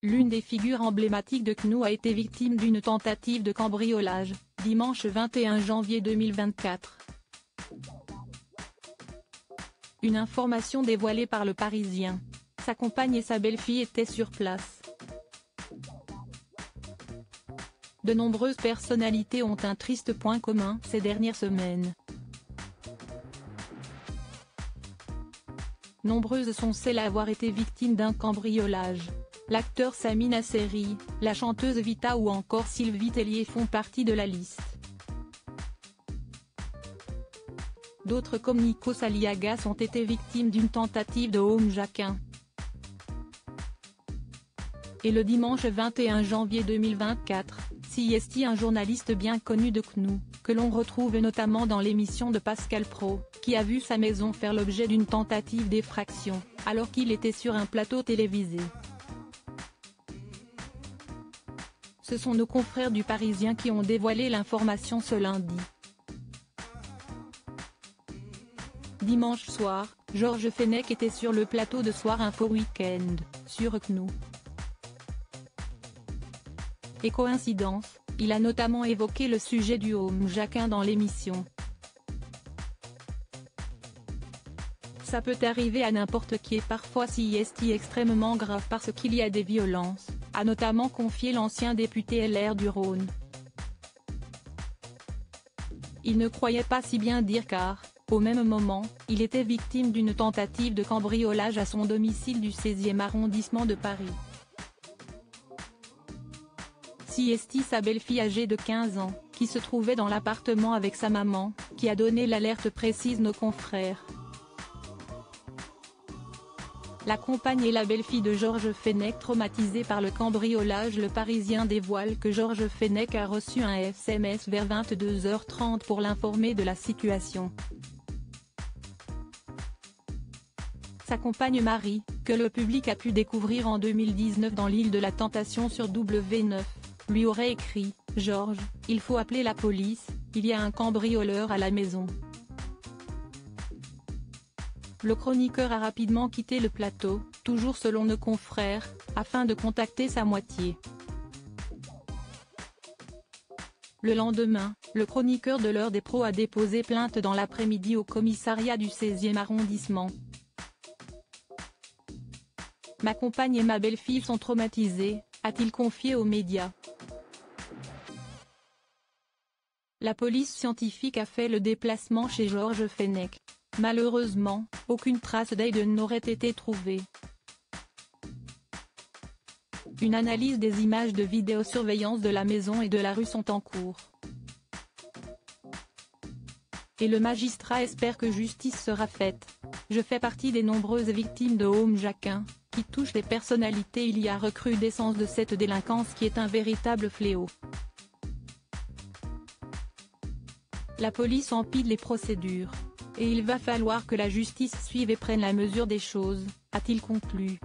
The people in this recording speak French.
l'une des figures emblématiques de CNU a été victime d'une tentative de cambriolage, dimanche 21 janvier 2024. Une information dévoilée par Le Parisien. Sa compagne et sa belle-fille étaient sur place. De nombreuses personnalités ont un triste point commun ces dernières semaines. Nombreuses sont celles à avoir été victimes d'un cambriolage. L'acteur Sami Nasseri, la chanteuse Vita ou encore Sylvie Tellier font partie de la liste. D'autres comme Nikos Aliagas ont été victimes d'une tentative de homejacking. Et le dimanche 21 janvier 2024, CST, un journaliste bien connu de CNU, que l'on retrouve notamment dans l'émission de Pascal Praud, qui a vu sa maison faire l'objet d'une tentative d'effraction, alors qu'il était sur un plateau télévisé. Ce sont nos confrères du Parisien qui ont dévoilé l'information ce lundi. Dimanche soir, Georges Fenech était sur le plateau de Soir Info Week-end, sur CNU. Et coïncidence, il a notamment évoqué le sujet du homejacking dans l'émission. Ça peut arriver à n'importe qui et parfois c'est extrêmement grave parce qu'il y a des violences, a notamment confié l'ancien député LR du Rhône. Il ne croyait pas si bien dire car, au même moment, il était victime d'une tentative de cambriolage à son domicile du 16e arrondissement de Paris. CST, sa belle-fille âgée de 15 ans, qui se trouvait dans l'appartement avec sa maman, qui a donné l'alerte, précise nos confrères. La compagne et la belle-fille de Georges Fenech traumatisées par le cambriolage. Le Parisien dévoile que Georges Fenech a reçu un SMS vers 22h30 pour l'informer de la situation. Sa compagne Marie, que le public a pu découvrir en 2019 dans l'île de la Tentation sur W9, lui aurait écrit « Georges, il faut appeler la police, il y a un cambrioleur à la maison ». Le chroniqueur a rapidement quitté le plateau, toujours selon nos confrères, afin de contacter sa moitié. Le lendemain, le chroniqueur de l'heure des pros a déposé plainte dans l'après-midi au commissariat du 16e arrondissement. « Ma compagne et ma belle-fille sont traumatisées », a-t-il confié aux médias. La police scientifique a fait le déplacement chez Georges Fenech. Malheureusement, aucune trace d'Aiden n'aurait été trouvée. Une analyse des images de vidéosurveillance de la maison et de la rue sont en cours. Et le magistrat espère que justice sera faite. Je fais partie des nombreuses victimes de homejacking, qui touchent les personnalités. Il y a recrudescence de cette délinquance qui est un véritable fléau. La police empile les procédures. Et il va falloir que la justice suive et prenne la mesure des choses, a-t-il conclu.